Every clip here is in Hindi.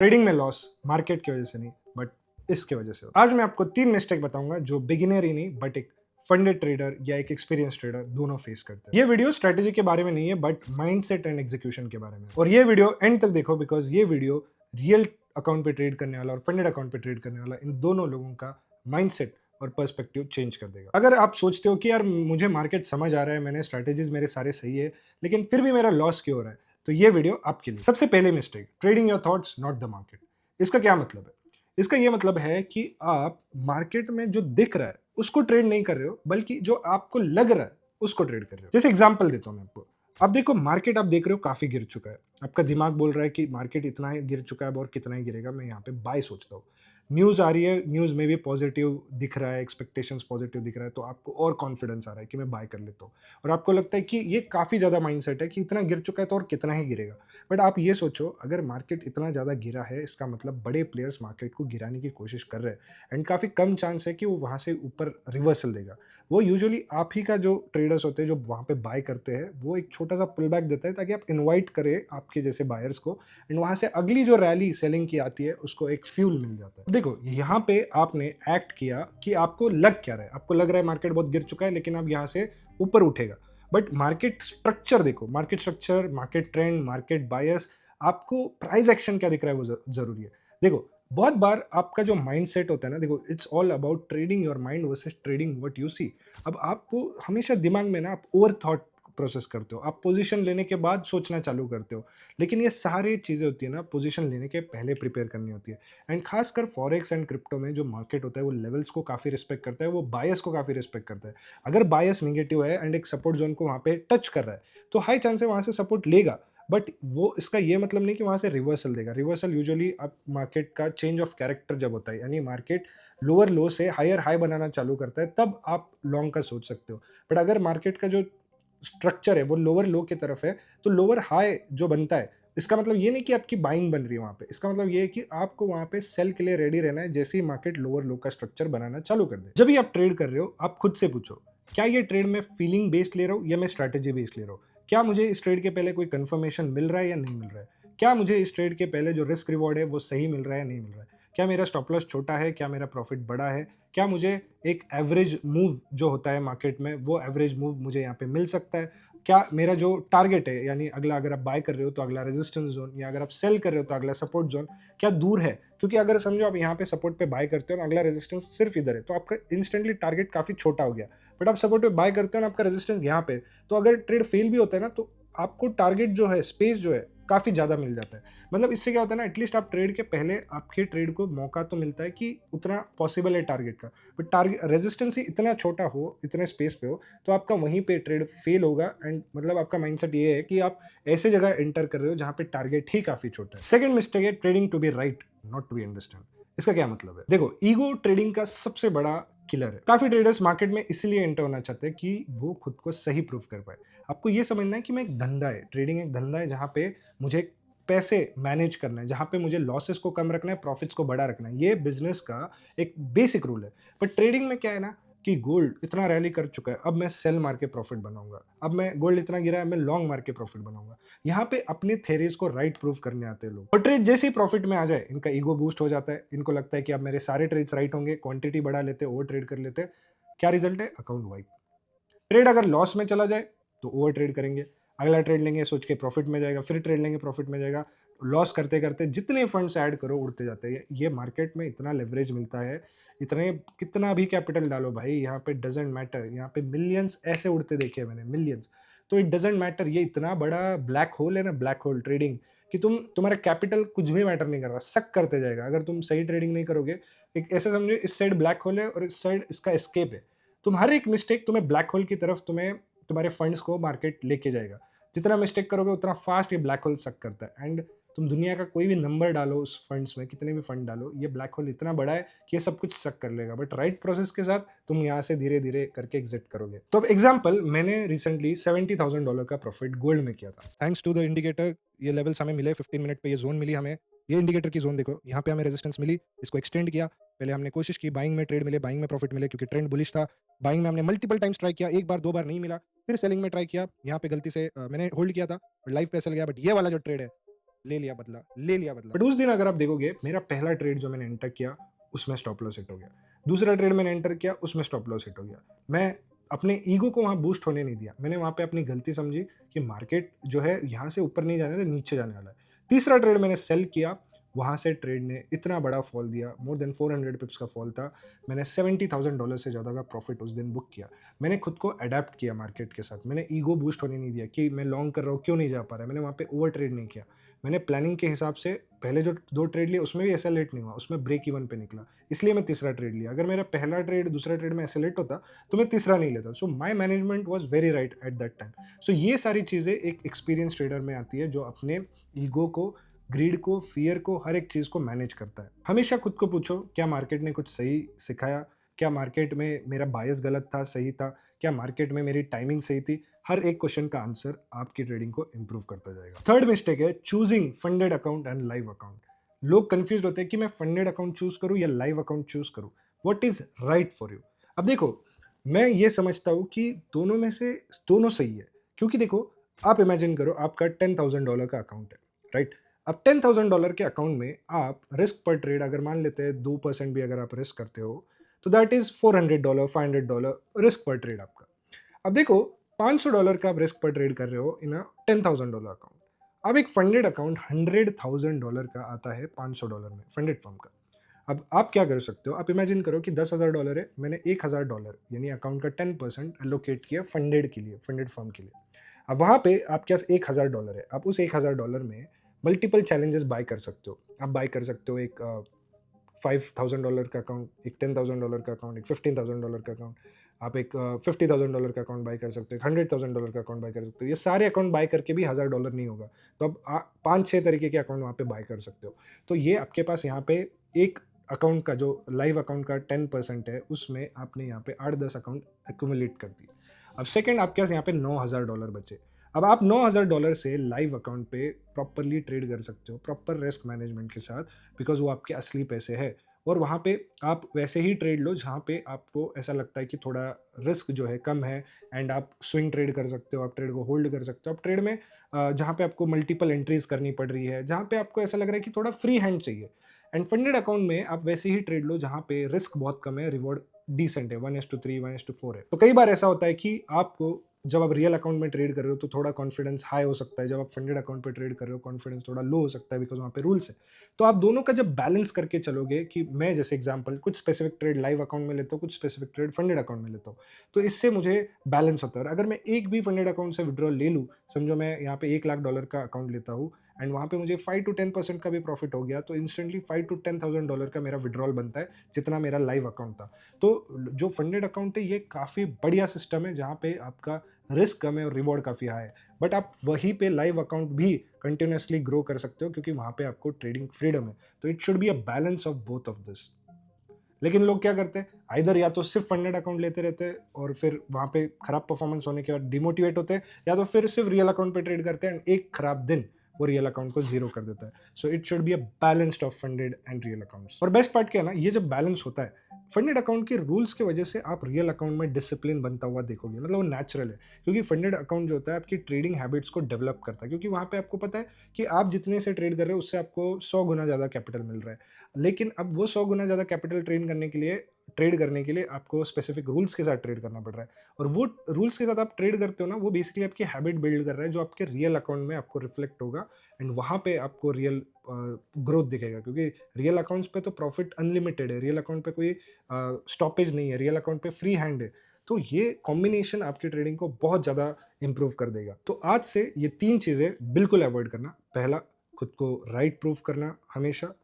ट्रेडिंग में लॉस मार्केट की वजह से नहीं बट इसके वजह से। आज मैं आपको 3 मिस्टेक बताऊंगा जो बिगिनर ही नहीं बट एक फंडेड ट्रेडर या एक एक्सपीरियंस ट्रेडर दोनों फेस करते हैं। ये वीडियो स्ट्रेटेजी के बारे में नहीं है बट माइंडसेट एंड एग्जीक्यूशन के बारे में। और ये वीडियो एंड तक देखो बिकॉज ये वीडियो रियल अकाउंट पे ट्रेड करने वाला और फंडेड अकाउंट पे ट्रेड करने वाला इन दोनों लोगों का माइंडसेट और पर्सपेक्टिव चेंज कर देगा। अगर आप सोचते हो कि यार मुझे मार्केट समझ आ रहा है, मैंने स्ट्रेटेजीज मेरे सारे सही है, लेकिन फिर भी मेरा लॉस क्यों हो रहा है, तो ये वीडियो आपके लिए। सबसे पहले mistake, trading your thoughts not the market. इसका क्या मतलब है? इसका ये मतलब है कि आप मार्केट में जो दिख रहा है उसको ट्रेड नहीं कर रहे हो, बल्कि जो आपको लग रहा है उसको ट्रेड कर रहे हो। जैसे एग्जांपल देता हूं मैं आपको। अब देखो, मार्केट आप देख रहे हो काफी गिर चुका है, आपका दिमाग बोल रहा है कि मार्केट इतना ही गिर चुका है और कितना ही गिरेगा, मैं यहाँ पे बाय सोचता हूँ। न्यूज आ रही है, न्यूज में भी पॉजिटिव दिख रहा है, एक्सपेक्टेशंस पॉजिटिव दिख रहा है, तो आपको और कॉन्फिडेंस आ रहा है कि मैं बाय कर लेता हूँ। और आपको लगता है कि ये काफी ज्यादा माइंडसेट है कि इतना गिर चुका है तो और कितना ही गिरेगा। बट आप ये सोचो, अगर मार्केट इतना ज़्यादा गिरा है, इसका मतलब बड़े प्लेयर्स मार्केट को गिराने की कोशिश कर रहे हैं एंड काफ़ी कम चांस है कि वो वहाँ से ऊपर रिवर्सल देगा। वो यूजुअली आप ही का जो ट्रेडर्स होते हैं जो वहाँ पे बाय करते हैं, वो एक छोटा सा पुल बैक देता है ताकि आप इनवाइट करें आपके जैसे बायर्स को एंड वहाँ से अगली जो रैली सेलिंग की आती है उसको एक फ्यूल मिल जाता है। देखो, यहाँ पे आपने एक्ट किया कि आपको लग क्या रहा है, आपको लग रहा है मार्केट बहुत गिर चुका है लेकिन अब यहाँ से ऊपर उठेगा। बट मार्केट स्ट्रक्चर देखो, market structure, market trend, market bias, आपको प्राइस एक्शन क्या दिख रहा है वो जरूरी है। देखो, बहुत बार आपका जो माइंड सेट होता है ना, देखो it's all about trading your mind versus trading what you see. अब आपको हमेशा दिमाग में ना आप ओवर थॉट प्रोसेस करते हो, आप पोजीशन लेने के बाद सोचना चालू करते हो, लेकिन ये सारी चीज़ें होती है ना पोजीशन लेने के पहले प्रिपेयर करनी होती है। एंड खासकर फॉरेक्स एंड क्रिप्टो में जो मार्केट होता है वो लेवल्स को काफ़ी रिस्पेक्ट करता है, वो बायस को काफ़ी रिस्पेक्ट करता है। अगर बायस नेगेटिव है एंड एक सपोर्ट जोन को वहाँ पे टच कर रहा है तो हाई चांस है वहाँ से सपोर्ट लेगा। बट वो इसका ये मतलब नहीं कि वहाँ से रिवर्सल देगा। रिवर्सल यूजुअली आप मार्केट का चेंज ऑफ कैरेक्टर जब होता है, यानी मार्केट लोअर लो से हायर हाई बनाना चालू करता है, तब आप लॉन्ग का सोच सकते हो। बट अगर मार्केट का जो स्ट्रक्चर है वो लोअर लो की तरफ है, तो लोअर हाई जो बनता है, इसका मतलब ये नहीं कि आपकी बाइंग बन रही है वहाँ पे। इसका मतलब ये है कि आपको वहाँ पे सेल के लिए रेडी रहना है जैसे ही मार्केट लोअर लो का स्ट्रक्चर बनाना चालू कर दे। जब भी आप ट्रेड कर रहे हो, आप खुद से पूछो, क्या ये ट्रेड में फीलिंग बेस्ड ले रहा हूँ या मैं स्ट्रैटेजी बेस्ड ले रहा हूँ? क्या मुझे इस ट्रेड के पहले कोई कंफर्मेशन मिल रहा है या नहीं मिल रहा है? क्या मुझे इस ट्रेड के पहले जो रिस्क रिवॉर्ड है वो सही मिल रहा है या नहीं मिल रहा है? क्या मेरा स्टॉप लॉस छोटा है, क्या मेरा प्रॉफिट बड़ा है? क्या मुझे एक एवरेज मूव जो होता है मार्केट में, वो एवरेज मूव मुझे यहाँ पे मिल सकता है? क्या मेरा जो टारगेट है, यानी अगला अगर आप बाय कर रहे हो तो अगला रेजिस्टेंस जोन, या अगर आप सेल कर रहे हो तो अगला सपोर्ट जोन क्या दूर है? क्योंकि अगर समझो आप यहाँ पे सपोर्ट पे बाय करते हो ना, अगला रेजिस्टेंस सिर्फ इधर है, तो आपका इंस्टेंटली टारगेट काफी छोटा हो गया। बट आप सपोर्ट पे बाय करते हो ना, आपका रेजिस्टेंस यहाँ पे, तो अगर ट्रेड फेल भी होता है ना, तो आपको टारगेट जो है, स्पेस जो है, काफी ज्यादा मिल जाता है। मतलब इससे क्या होता है ना, एटलीस्ट आप ट्रेड के पहले आपके ट्रेड को मौका तो मिलता है कि उतना पॉसिबल है टारगेट का। बट टारगेट रेजिस्टेंस ही इतना छोटा हो, इतने स्पेस पे हो, तो आपका वहीं पे ट्रेड फेल होगा। एंड मतलब आपका माइंडसेट ये है कि आप ऐसे जगह एंटर कर रहे हो जहां पे टारगेट ही काफी छोटा है। सेकंड मिस्टेक है trading to be right not to be understand. इसका क्या मतलब है? देखो, ईगो ट्रेडिंग का सबसे बड़ा किलर है। काफी ट्रेडर्स मार्केट में इसलिए एंटर होना चाहते हैं कि वो खुद को सही प्रूव कर पाए। आपको ये समझना है कि मैं एक धंधा है, ट्रेडिंग एक धंधा है जहां पे मुझे पैसे मैनेज करना है, जहां पे मुझे लॉसेस को कम रखना है, प्रॉफिट्स को बड़ा रखना है। ये बिजनेस का एक बेसिक रूल है। पर ट्रेडिंग में क्या है ना कि गोल्ड इतना रैली कर चुका है, अब मैं सेल मार के प्रॉफिट बनाऊंगा। अब मैं गोल्ड इतना गिरा है, मैं लॉन्ग मार के प्रॉफिट बनाऊंगा। यहाँ पे अपनी थेरीज को राइट प्रूव करने आते हैं लोग। और ट्रेड जैसे ही प्रॉफिट में आ जाए, इनका ईगो बूस्ट हो जाता है। इनको लगता है कि अब मेरे सारे ट्रेड्स राइट होंगे, क्वांटिटी बढ़ा लेते, ओवर ट्रेड कर लेते। क्या रिजल्ट है? Account wipe. ट्रेड अगर लॉस में चला जाए तो ओवर ट्रेड करेंगे, अगला ट्रेड लेंगे सोच के प्रॉफिट में जाएगा, फिर ट्रेड लेंगे प्रॉफिट में जाएगा। लॉस करते करते जितने फंड्स ऐड करो उड़ते जाते हैं। ये मार्केट में इतना लेवरेज मिलता है, इतने कितना भी कैपिटल डालो भाई, यहाँ पे डजेंट मैटर। यहाँ पे मिलियंस ऐसे उड़ते देखे मैंने, मिलियंस। तो इट डजेंट मैटर, ये इतना बड़ा ब्लैक होल है ना, ब्लैक होल ट्रेडिंग, कि तुम्हारा कैपिटल कुछ भी मैटर नहीं कर रहा, सक करते जाएगा अगर तुम सही ट्रेडिंग नहीं करोगे। एक ऐसे समझो, इस साइड ब्लैक होल है और इस साइड इसका एस्केप है। तुम हर एक मिस्टेक तुम्हें ब्लैक होल की तरफ, तुम्हें तुम्हारे फंड्स को मार्केट लेके जाएगा। जितना मिस्टेक करोगे उतना फास्ट ये ब्लैक होल सक करता है। एंड तुम दुनिया का कोई भी नंबर डालो उस फंड्स में, कितने भी फंड डालो, ये ब्लैक होल इतना बड़ा है कि ये सब कुछ सक कर लेगा। बट राइट प्रोसेस के साथ तुम यहाँ से धीरे धीरे करके एग्जिट करोगे। तो अब एग्जाम्पल, मैंने रिसेंटली $70,000 का प्रॉफिट गोल्ड में किया था, थैंक्स टू द इंडिकेटर। ये लेवल्स हमें मिले 15 मिनट पे, ये जोन मिली हमें। ये इंडिकेटर की जोन देखो, यहाँ पे हमें रेजिस्टेंस मिली, इसको एक्सटेंड किया। पहले हमने कोशिश की बाइंग में ट्रेड मिले, बाइंग में प्रॉफिट मिले क्योंकि ट्रेंड बुलिश था। बाइंग में हमने मल्टीपल टाइम्स ट्राई किया, एक बार दो बार नहीं मिला, फिर सेलिंग में ट्राई किया। यहाँ पे गलती से मैंने होल्ड किया था, लाइव पैसा गया। बट ये वाला जो ट्रेड है, ले लिया बदला। बट उस दिन अगर आप देखोगे, मेरा पहला ट्रेड जो मैंने एंटर किया उसमें स्टॉप लॉस हिट हो गया, दूसरा ट्रेड मैंने एंटर किया उसमें स्टॉप लॉस हिट हो गया। मैं अपने ईगो को वहां बूस्ट होने नहीं दिया, मैंने वहां पे अपनी गलती समझी कि मार्केट जो है यहाँ से ऊपर नहीं जाने, नीचे जाने वाला है। तीसरा ट्रेड मैंने सेल किया, वहां से ट्रेड ने इतना बड़ा फॉल दिया, मोर देन 400 पिप्स का फॉल था। मैंने $70,000 से ज़्यादा का प्रॉफिट उस दिन बुक किया। मैंने खुद को अडेप्ट किया मार्केट के साथ, मैंने ईगो बूस्ट होने नहीं दिया कि मैं लॉन्ग कर रहा हूँ क्यों नहीं जा पा रहा है, मैंने वहाँ पे ओवर ट्रेड नहीं किया। मैंने प्लानिंग के हिसाब से पहले जो 2 ट्रेड लिए उसमें भी एसएलेट नहीं हुआ, उसमें ब्रेक इवन पे निकला, इसलिए मैं तीसरा ट्रेड लिया। अगर मेरा पहला ट्रेड दूसरा ट्रेड में एसएलेट होता तो मैं तीसरा नहीं लेता। So my management was very right at that time. So ये सारी चीज़ें एक एक्सपीरियंस ट्रेडर में आती है जो अपने ईगो को, ग्रीड को, फियर को, हर एक चीज़ को मैनेज करता है। हमेशा खुद को पूछो, क्या मार्केट ने कुछ सही सिखाया? क्या मार्केट में मेरा बायस गलत था, सही था? क्या मार्केट में मेरी टाइमिंग सही थी? हर एक क्वेश्चन का आंसर आपकी ट्रेडिंग को इंप्रूव करता जाएगा। थर्ड मिस्टेक है choosing funded account and live account. लोग कंफ्यूज होते हैं कि मैं फंडेड अकाउंट चूज करूं या लाइव अकाउंट चूज करूं। What is right for you? अब देखो, मैं ये समझता हूं कि दोनों में से दोनों सही है। क्योंकि देखो, आप इमेजिन करो आपका $10,000 का अकाउंट है, राइट? अब $10,000 के अकाउंट में आप रिस्क पर ट्रेड अगर मान लेते हैं 2% भी अगर आप रिस्क करते हो तो दैट इज $400 $500 रिस्क पर ट्रेड आपका। अब देखो, $500 का आप रिस्क पर ट्रेड कर रहे हो इन अ $10,000 अकाउंट। अब एक फंडेड अकाउंट $100,000 का आता है $500 में, फंडेड फर्म का। अब आप क्या कर सकते हो, आप इमेजिन करो कि $10,000 है, मैंने $1,000 यानी अकाउंट का 10% एलोकेट किया फंडेड के लिए, फंडेड फर्म के लिए। अब वहाँ पे आपके पास $1,000 है, आप उस $1,000 में मल्टीपल चैलेंजेस बाय कर सकते हो। आप बाय कर सकते हो एक $5,000 का अकाउंट, एक $10,000 का अकाउंट, एक $15,000 का अकाउंट, आप एक $50,000 का अकाउंट बाय कर सकते हो, एक $100,000 का अकाउंट बाय कर सकते हो। ये सारे अकाउंट बाय करके भी $1,000 नहीं होगा, तो अब 5-6 तरीके के अकाउंट वहाँ पे बाय कर सकते हो। तो ये आपके पास यहाँ पे एक अकाउंट का जो लाइव अकाउंट का 10% है, उसमें आपने यहाँ पे 8-10 अकाउंट एक्यूमुलेट कर दिए। अब सेकंड आपके पास यहाँ पे $9,000 बचे। अब आप $9,000 से लाइव अकाउंट पे प्रॉपरली ट्रेड कर सकते हो, प्रॉपर रिस्क मैनेजमेंट के साथ, बिकॉज वो आपके असली पैसे है। और वहाँ पे आप वैसे ही ट्रेड लो जहाँ पे आपको ऐसा लगता है कि थोड़ा रिस्क जो है कम है, एंड आप स्विंग ट्रेड कर सकते हो, आप ट्रेड को होल्ड कर सकते हो। आप ट्रेड में जहाँ पे आपको मल्टीपल एंट्रीज करनी पड़ रही है, जहाँ पे आपको ऐसा लग रहा है कि थोड़ा फ्री हैंड चाहिए। एंड फंडेड अकाउंट में आप वैसे ही ट्रेड लो जहाँ पे रिस्क बहुत कम है, रिवॉर्ड डिसेंट है, 1:3 1:4 है। तो कई बार ऐसा होता है कि आपको जब आप रियल अकाउंट में ट्रेड कर रहे हो तो थोड़ा कॉन्फिडेंस हाई हो सकता है, जब आप फंडेड अकाउंट पे ट्रेड कर रहे हो कॉन्फिडेंस थोड़ा लो हो सकता है, बिकॉज वहाँ पे रूल्स है। तो आप दोनों का जब बैलेंस करके चलोगे, कि मैं जैसे एग्जांपल कुछ स्पेसिफिक ट्रेड लाइव अकाउंट में लेता हूँ, कुछ स्पेसिफिक ट्रेड फंडेड अकाउंट में लेता हूँ, तो इससे मुझे बैलेंस होता है। और अगर मैं एक भी फंडेड अकाउंट से विड्रॉल ले लूँ, समझो मैं यहाँ पे $1,00,000 का अकाउंट लेता हूँ, एंड वहाँ पे मुझे 5 to 10% का भी प्रॉफिट हो गया, तो इंस्टेंटली $5,000 to 10,000 का मेरा विड्रॉल बनता है, जितना मेरा लाइव अकाउंट था। तो जो फंडेड अकाउंट है ये काफ़ी बढ़िया सिस्टम है, जहाँ पे आपका रिस्क कम है और रिवॉर्ड काफ़ी हाई है। बट आप वहीं पे लाइव अकाउंट भी कंटिन्यूसली ग्रो कर सकते हो, क्योंकि वहाँ पे आपको ट्रेडिंग फ्रीडम है। तो it should be a balance of both of this. लेकिन लोग क्या करते हैं, आइदर या तो सिर्फ फंडेड अकाउंट लेते रहते हैं और फिर वहाँ पे खराब परफॉर्मेंस होने के बाद डिमोटिवेट होते हैं, या तो फिर सिर्फ रियल अकाउंट पे ट्रेड करते हैं एंड एक खराब दिन वो रियल अकाउंट को जीरो कर देता है। So it should be a balanced of funded and real accounts. और बेस्ट पार्ट क्या है ना, ये जब बैलेंस होता है फंडेड अकाउंट के रूल्स की वजह से, आप रियल अकाउंट में डिसिप्लिन बनता हुआ देखोगे, मतलब वो नेचुरल है। क्योंकि फंडेड अकाउंट जो होता है आपकी ट्रेडिंग हैबिट्स को डेवलप करता है, क्योंकि वहाँ पे आपको पता है कि आप जितने से ट्रेड कर रहे हो उससे आपको 100 गुना ज़्यादा कैपिटल मिल रहा है। लेकिन अब वो 100 गुना ज़्यादा कैपिटल ट्रेड करने के लिए आपको स्पेसिफिक रूल्स के साथ ट्रेड करना पड़ रहा है। और वो रूल्स के साथ आप ट्रेड करते हो ना, वो बेसिकली आपकी हैबिट बिल्ड कर रहा है, जो आपके रियल अकाउंट में आपको रिफ्लेक्ट होगा, एंड वहाँ पे आपको रियल ग्रोथ दिखेगा। क्योंकि रियल अकाउंट्स पे तो प्रॉफिट अनलिमिटेड है, रियल अकाउंट पे कोई स्टॉपेज नहीं है, रियल अकाउंट पे फ्री हैंड है। तो ये कॉम्बिनेशन आपकी ट्रेडिंग को बहुत ज़्यादा इंप्रूव कर देगा। तो आज से ये 3 चीज़ें बिल्कुल अवॉइड करना। पहला, खुद को राइट प्रूफ करना हमेशा,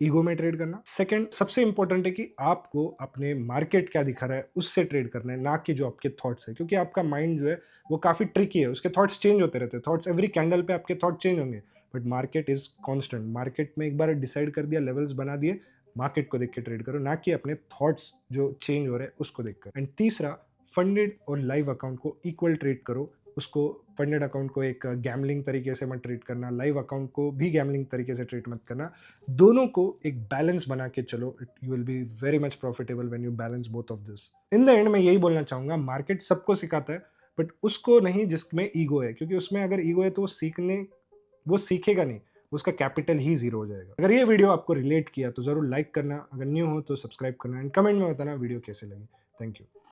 ईगो में ट्रेड करना। सेकंड, सबसे इंपॉर्टेंट है कि आपको अपने मार्केट क्या दिखा रहा है उससे ट्रेड करना है, ना कि जो आपके थॉट्स है। क्योंकि आपका माइंड जो है वो काफ़ी ट्रिकी है, उसके थॉट्स चेंज होते रहते हैं, थॉट्स एवरी कैंडल पे आपके थॉट चेंज होंगे। But market is constant. Market में एक बार डिसाइड कर दिया, लेवल्स बना दिए, मार्केट को देख के ट्रेड करो, ना कि अपने थॉट्स जो चेंज हो रहे हैं उसको देखकर। एंड तीसरा, फंडेड और लाइव अकाउंट को इक्वल ट्रेड करो। उसको, फंडेड अकाउंट को एक गैमलिंग तरीके से मत ट्रीट करना, लाइव अकाउंट को भी गैमलिंग तरीके से ट्रीट मत करना। दोनों को एक बैलेंस बना के चलो, you will be very much profitable when you balance both of this. In the end मैं यही बोलना चाहूंगा, मार्केट सबको सिखाता है, बट उसको नहीं जिसमें ईगो है। क्योंकि उसमें अगर ईगो है तो वो सीखेगा नहीं, उसका कैपिटल ही जीरो हो जाएगा। अगर ये वीडियो आपको रिलेट किया तो जरूर लाइक करना, अगर न्यू हो तो सब्सक्राइब करना एंड कमेंट में बताना वीडियो कैसे लगी। Thank you.